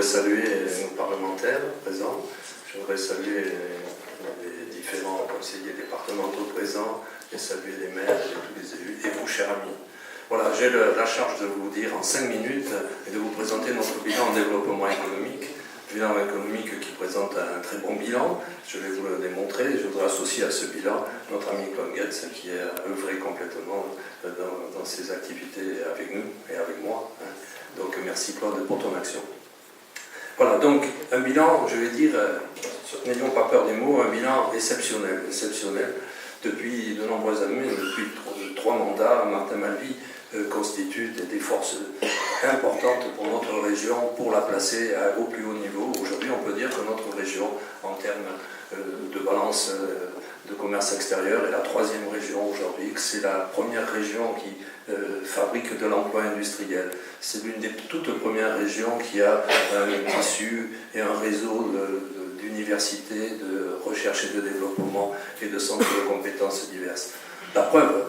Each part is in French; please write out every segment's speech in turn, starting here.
saluer nos parlementaires présents, je voudrais saluer les différents conseillers départementaux présents, et saluer les maires et tous les élus, et vous, chers amis. Voilà, j'ai la charge de vous dire en 5 minutes et de vous présenter notre bilan en développement économique. Bilan économique qui présente un très bon bilan, je vais vous le démontrer. Je voudrais associer à ce bilan notre ami Claude Goetz qui a œuvré complètement dans ses activités avec nous et avec moi. Donc merci Claude pour ton action. Voilà, donc un bilan, je vais dire, n'ayons pas peur des mots, un bilan exceptionnel. Depuis de nombreuses années, depuis 3 mandats, Martin Malvy constitue des forces importantes pour notre région, pour la placer au plus haut niveau. Aujourd'hui, on peut dire que notre région, en termes de balance de commerce extérieur, est la 3e région aujourd'hui, que c'est la première région qui fabrique de l'emploi industriel. C'est l'une des toutes premières régions qui a un tissu et un réseau d'universités, de recherche et de développement et de centres de compétences diverses. La preuve,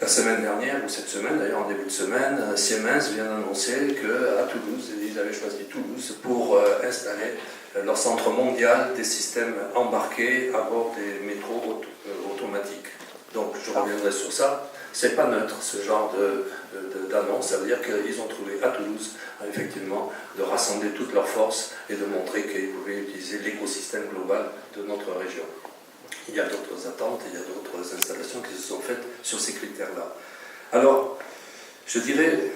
la semaine dernière, ou cette semaine d'ailleurs, en début de semaine, Siemens vient d'annoncer qu'à Toulouse, ils avaient choisi Toulouse pour installer leur centre mondial des systèmes embarqués à bord des métros automatiques. Donc je reviendrai sur ça. C'est pas neutre ce genre d'annonce, ça veut dire qu'ils ont trouvé à Toulouse, effectivement, de rassembler toutes leurs forces et de montrer qu'ils pouvaient utiliser l'écosystème global de notre région. Il y a d'autres attentes, il y a d'autres installations qui se sont faites sur ces critères-là. Alors, je dirais,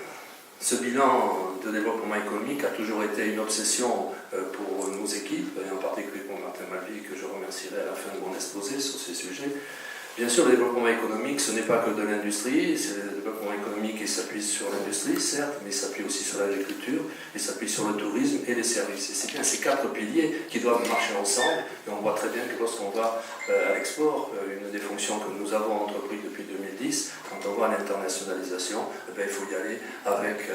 ce bilan de développement économique a toujours été une obsession pour nos équipes, et en particulier pour Martin Malvy, que je remercierai à la fin de mon exposé sur ces sujets. Bien sûr, le développement économique, ce n'est pas que de l'industrie, c'est le développement économique qui s'appuie sur l'industrie, certes, mais il s'appuie aussi sur l'agriculture, il s'appuie sur le tourisme et les services. Et c'est bien ces 4 piliers qui doivent marcher ensemble, et on voit très bien que lorsqu'on va à l'export, une des fonctions que nous avons entrepris depuis 2010, quand on voit l'internationalisation, il faut y aller avec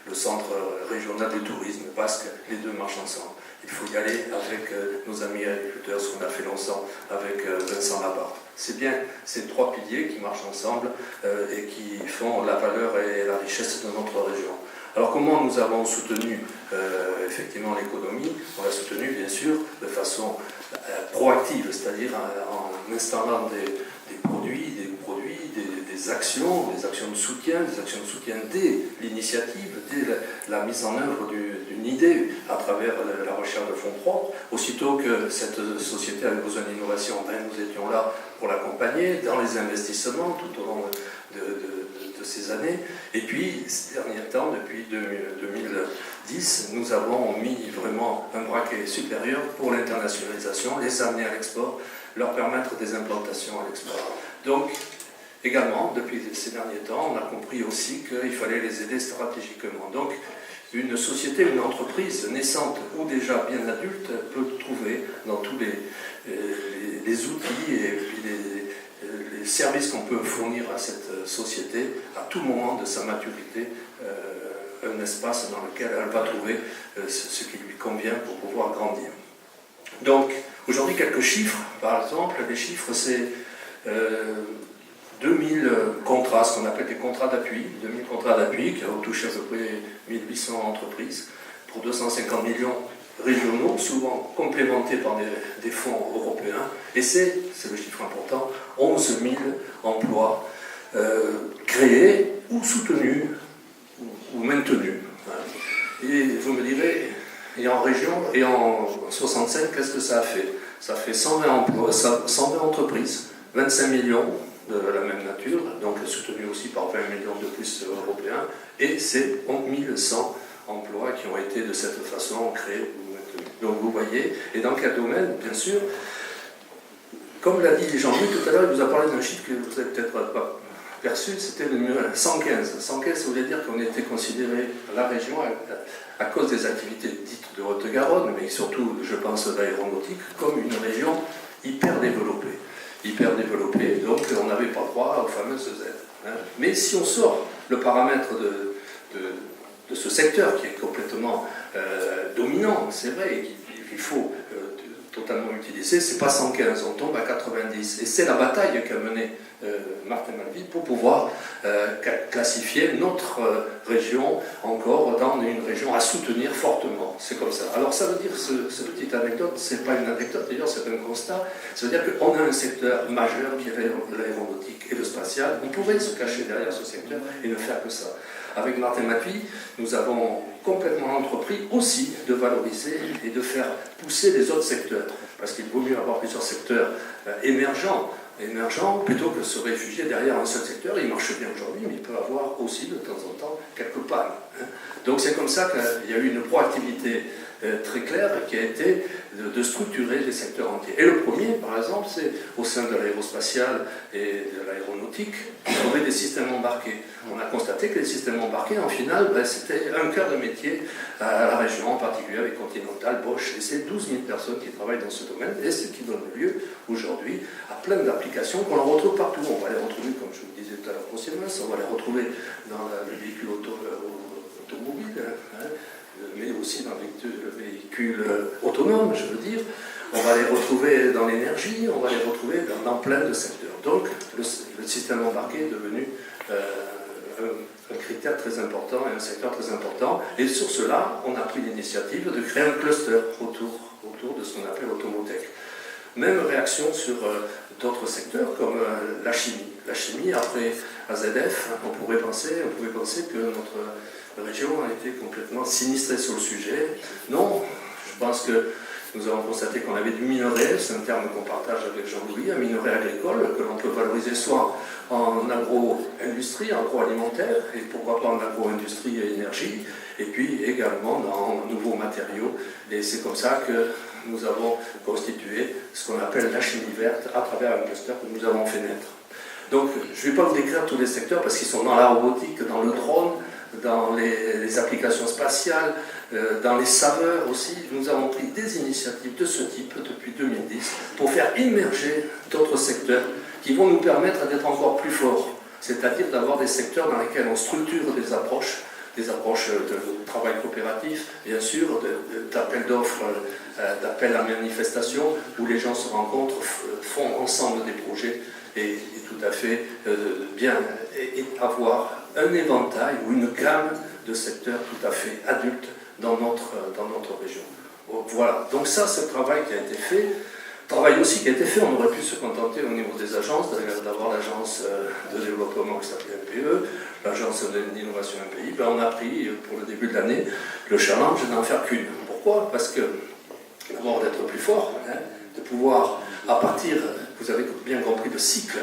le centre régional du tourisme, parce que les deux marchent ensemble. Il faut y aller avec nos amis agriculteurs, ce qu'on a fait longtemps avec Vincent Labarthe. C'est bien ces 3 piliers qui marchent ensemble et qui font la valeur et la richesse de notre région. Alors comment nous avons soutenu effectivement l'économie? On l'a soutenu bien sûr de façon proactive, c'est-à-dire en installant des produits, des actions de soutien, dès l'initiative, dès la mise en œuvre d'une idée à travers la recherche de fonds propres. Aussitôt que cette société avait besoin d'innovation, nous étions là pour l'accompagner dans les investissements tout au long de ces années. Et puis, ces derniers temps, depuis 2010, nous avons mis vraiment un braquet supérieur pour l'internationalisation, les amener à l'export, leur permettre des implantations à l'export. Donc, également, depuis ces derniers temps, on a compris aussi qu'il fallait les aider stratégiquement. Donc, une société, une entreprise naissante ou déjà bien adulte peut trouver dans tous les outils et puis les services qu'on peut fournir à cette société, à tout moment de sa maturité, un espace dans lequel elle va trouver ce qui lui convient pour pouvoir grandir. Donc, aujourd'hui, quelques chiffres, par exemple. Les chiffres, c'est 2000 contrats, ce qu'on appelle des contrats d'appui, 2000 contrats d'appui qui ont touché à peu près 1800 entreprises pour 250 millions régionaux, souvent complémentés par des fonds européens. Et c'est le chiffre important, 11 000 emplois créés ou soutenus ou maintenus. Et vous me direz, et en région, et en 65, qu'est-ce que ça a fait? Ça fait 120 emplois, 120 entreprises, 25 millions de la même nature, donc soutenu aussi par 20 millions de plus européens, et c'est 11 100 emplois qui ont été de cette façon créés ou maintenus. Donc vous voyez, et dans quel domaine, bien sûr, comme l'a dit Jean-Louis tout à l'heure, il vous a parlé d'un chiffre que vous n'avez peut-être pas perçu, c'était le numéro 115. 115, ça voulait dire qu'on était considéré, la région, à cause des activités dites de Haute-Garonne, mais surtout, je pense, d'aéronautique, comme une région hyper développée, donc on n'avait pas droit aux fameuses aides. Mais si on sort le paramètre de ce secteur qui est complètement dominant, c'est vrai, il faut totalement utilisé, c'est pas 115, on tombe à 90. Et c'est la bataille qu'a menée Martin Malvy pour pouvoir classifier notre région encore dans une région à soutenir fortement. C'est comme ça. Alors ça veut dire, cette petite anecdote, c'est pas une anecdote d'ailleurs, c'est un constat, ça veut dire qu'on a un secteur majeur qui est l'aéronautique et le spatial. On pourrait se cacher derrière ce secteur et ne faire que ça. Avec Martin Malvy, nous avons complètement entrepris aussi de valoriser et de faire pousser les autres secteurs. Parce qu'il vaut mieux avoir plusieurs secteurs émergents plutôt que se réfugier derrière un seul secteur. Il marche bien aujourd'hui, mais il peut avoir aussi de temps en temps quelques pannes. Donc c'est comme ça qu'il y a eu une proactivité très claire qui a été de structurer les secteurs entiers. Et le premier, par exemple, c'est au sein de l'aérospatial et de l'aéronautique, trouver des systèmes embarqués. On a constaté que les systèmes embarqués, en final, c'était un cœur de métier à la région, en particulier avec Continental, Bosch, et c'est 12 000 personnes qui travaillent dans ce domaine, et ce qui donne lieu aujourd'hui à plein d'applications qu'on retrouve partout. On va les retrouver, comme je vous le disais tout à l'heure, au Siemens, on va les retrouver dans le véhicule automobile, mais aussi dans le véhicule autonome, je veux dire. On va les retrouver dans l'énergie, on va les retrouver dans plein de secteurs. Donc, le système embarqué est devenu un critère très important et un secteur très important. Et sur cela, on a pris l'initiative de créer un cluster autour de ce qu'on appelle Automotech. Même réaction sur d'autres secteurs comme la chimie. La chimie, après AZF, on pouvait penser que notre région a été complètement sinistrée sur le sujet. Non, je pense que nous avons constaté qu'on avait du minerai, c'est un terme qu'on partage avec Jean-Louis, un minerai agricole que l'on peut valoriser soit en agro-industrie, agroalimentaire, et pourquoi pas en agro-industrie et énergie, et puis également dans nouveaux matériaux. Et c'est comme ça que nous avons constitué ce qu'on appelle la chimie verte à travers un cluster que nous avons fait naître. Donc, je ne vais pas vous décrire tous les secteurs parce qu'ils sont dans la robotique, dans le drone, dans les applications spatiales, dans les saveurs aussi. Nous avons pris des initiatives de ce type depuis 2010 pour faire immerger d'autres secteurs qui vont nous permettre d'être encore plus forts, c'est-à-dire d'avoir des secteurs dans lesquels on structure des approches de travail coopératif, bien sûr, d'appels d'offres, d'appels à manifestation, où les gens se rencontrent, font ensemble des projets et tout à fait bien, et avoir un éventail ou une gamme de secteurs tout à fait adultes dans notre région. Voilà, donc ça, c'est le travail qui a été fait. Travail aussi qui a été fait, on aurait pu se contenter au niveau des agences, d'avoir l'agence de développement qui s'appelle MPE, l'agence d'innovation MPI. Ben, on a pris pour le début de l'année le challenge d'en faire qu'une. Pourquoi? Parce que, d'abord d'être plus fort, de pouvoir, à partir, vous avez bien compris, le cycle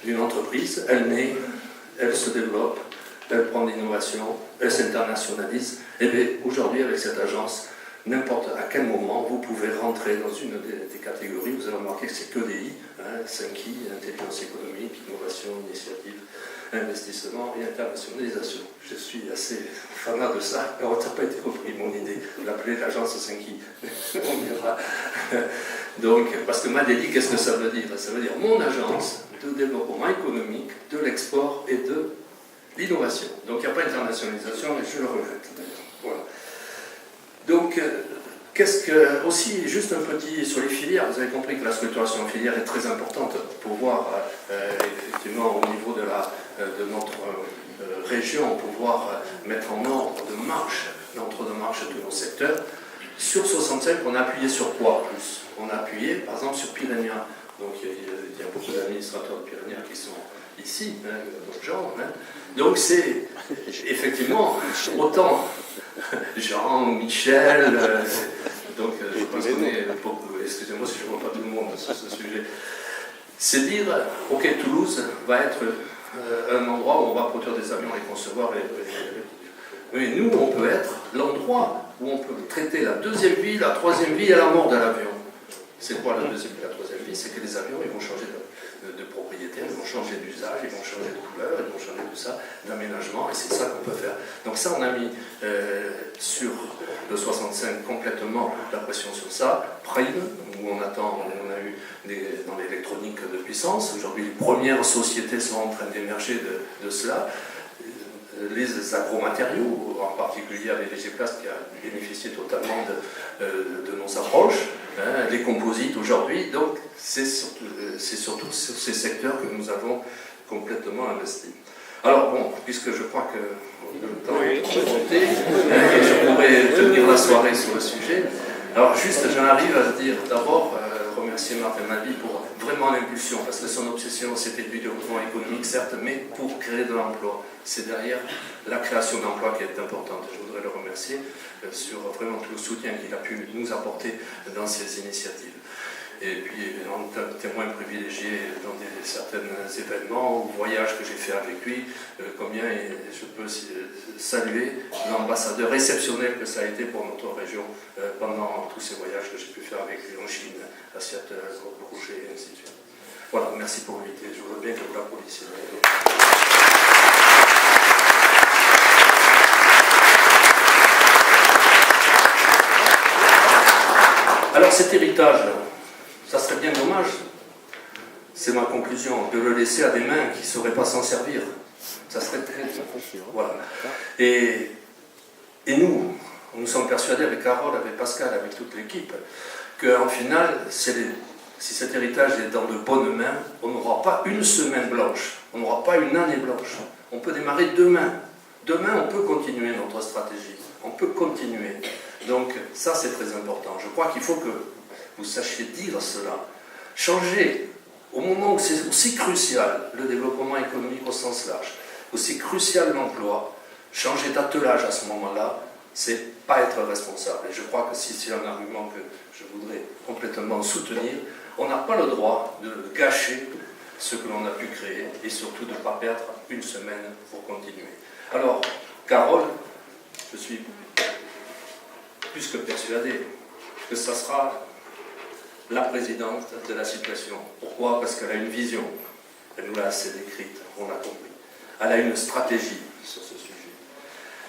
d'une entreprise, elle naît, elle se développe, elle prend de l'innovation, elle s'internationalise. Et bien aujourd'hui, avec cette agence, n'importe à quel moment, vous pouvez rentrer dans une des catégories. Vous avez remarqué que c'est que des I, 5I, intelligence économique, innovation, initiative, investissement et internationalisation. Je suis assez fanat de ça. Alors, ça n'a pas été compris, mon idée, de l'appeler l'agence 5I. On verra. Donc, parce que Madeli, qu'est-ce que ça veut dire? Ça veut dire mon agence de développement économique, de l'export et de l'innovation. Donc, il n'y a pas d'internationalisation, et je le regrette d'ailleurs. Voilà. Donc, aussi, juste un petit sur les filières, vous avez compris que la structuration en filière est très importante pour pouvoir, effectivement, au niveau de notre région, pouvoir mettre en ordre de marche, l'entre de marche de tous nos secteurs. Sur 65, on a appuyé sur quoi plus? On a appuyé, par exemple, sur Pyrénéa. Donc, il y a beaucoup d'administrateurs de Pyrénéa qui sont ici, d'autres gens. Donc, c'est effectivement autant Jean, Michel, donc je pense qu'on est beaucoup, excusez-moi si je ne vois pas tout le monde sur ce sujet. C'est dire, ok, Toulouse va être un endroit où on va produire des avions, les concevoir et mais nous, on peut être l'endroit où on peut traiter la deuxième vie, la troisième vie et la mort de l'avion. C'est quoi la deuxième vie, la troisième vie? C'est que les avions, ils vont changer de propriétaire, ils vont changer d'usage, ils vont changer de couleur, ils vont changer tout ça, d'aménagement, et c'est ça qu'on peut faire. Donc ça, on a mis sur le 65 complètement la pression sur ça. Prime, où on a eu dans l'électronique de puissance. Aujourd'hui, les premières sociétés sont en train d'émerger de cela. les agromatériaux, en particulier avec VGPlast qui a bénéficié totalement de nos approches, hein, les composites aujourd'hui. Donc c'est surtout sur ces secteurs que nous avons complètement investi. Alors bon, puisque je crois que le temps est monté, et je pourrais tenir la soirée sur le sujet, alors juste j'en arrive à dire d'abord remercier Martin Mabi pour vraiment l'impulsion, parce que son obsession c'était du développement économique certes, mais pour créer de l'emploi. C'est derrière la création d'emplois qui est importante. Je voudrais le remercier sur vraiment tout le soutien qu'il a pu nous apporter dans ces initiatives. Et puis, en tant que témoin privilégié dans certains événements ou voyages que j'ai fait avec lui, combien je peux saluer l'ambassadeur exceptionnel que ça a été pour notre région pendant tous ces voyages que j'ai pu faire avec lui en Chine, à Seattle, au Rouget, et ainsi de suite. Voilà, merci pour l'inviter. Je voudrais bien que vous l'applaudissiez. Alors cet héritage, ça serait bien dommage, c'est ma conclusion, de le laisser à des mains qui ne sauraient pas s'en servir. Ça serait très... Voilà. Et nous sommes persuadés avec Carole, avec Pascal, avec toute l'équipe, qu'en final, si cet héritage est dans de bonnes mains, on n'aura pas une semaine blanche, on n'aura pas une année blanche. On peut démarrer demain. Demain, on peut continuer notre stratégie. On peut continuer. Donc, ça, c'est très important. Je crois qu'il faut que vous sachiez dire cela. Changer, au moment où c'est aussi crucial, le développement économique au sens large, aussi crucial l'emploi, changer d'attelage à ce moment-là, c'est pas être responsable. Et je crois que si c'est un argument que je voudrais complètement soutenir, on n'a pas le droit de gâcher ce que l'on a pu créer et surtout de ne pas perdre une semaine pour continuer. Alors, Carole, je suis plus que persuadé que ça sera la présidente de la situation. Pourquoi? Parce qu'elle a une vision. Elle nous l'a assez décrite, on l'a compris. Elle a une stratégie sur ce sujet.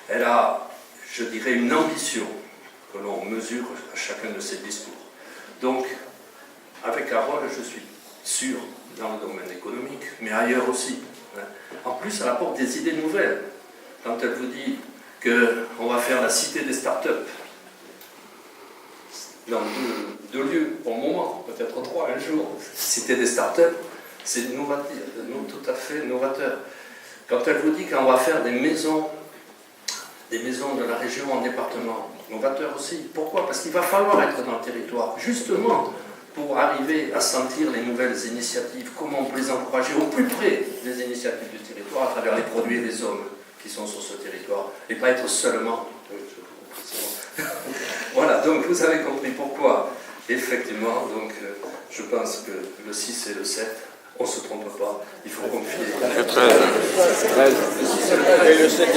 Elle a, je dirais, une ambition que l'on mesure à chacun de ses discours. Donc, avec Carole, je suis sûr, dans le domaine économique, mais ailleurs aussi. En plus, elle apporte des idées nouvelles. Quand elle vous dit qu'on va faire la cité des startups, dans deux lieux, pour le moment, peut-être 3, un jour, cité des startups, c'est tout à fait novateur. Quand elle vous dit qu'on va faire des maisons de la région en département, novateur aussi. Pourquoi? Parce qu'il va falloir être dans le territoire, justement, pour arriver à sentir les nouvelles initiatives, comment on peut les encourager au plus près des initiatives du territoire à travers les produits et les hommes qui sont sur ce territoire, et pas être seulement... Voilà, donc vous avez compris pourquoi, effectivement, donc, je pense que le 6 et le 7, on ne se trompe pas, il faut confier. Le 13. Et le 7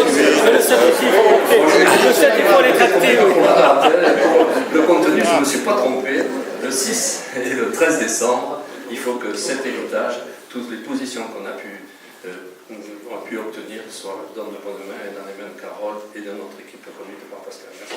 il faut les tracter. Le contenu, je ne me suis pas trompé, le 6 et le 13 décembre, il faut que cet héritage, toutes les positions qu'on a pu obtenir soient dans de bonnes mains et dans les mains de Carole et de notre équipe conduite par Pascal. Merci.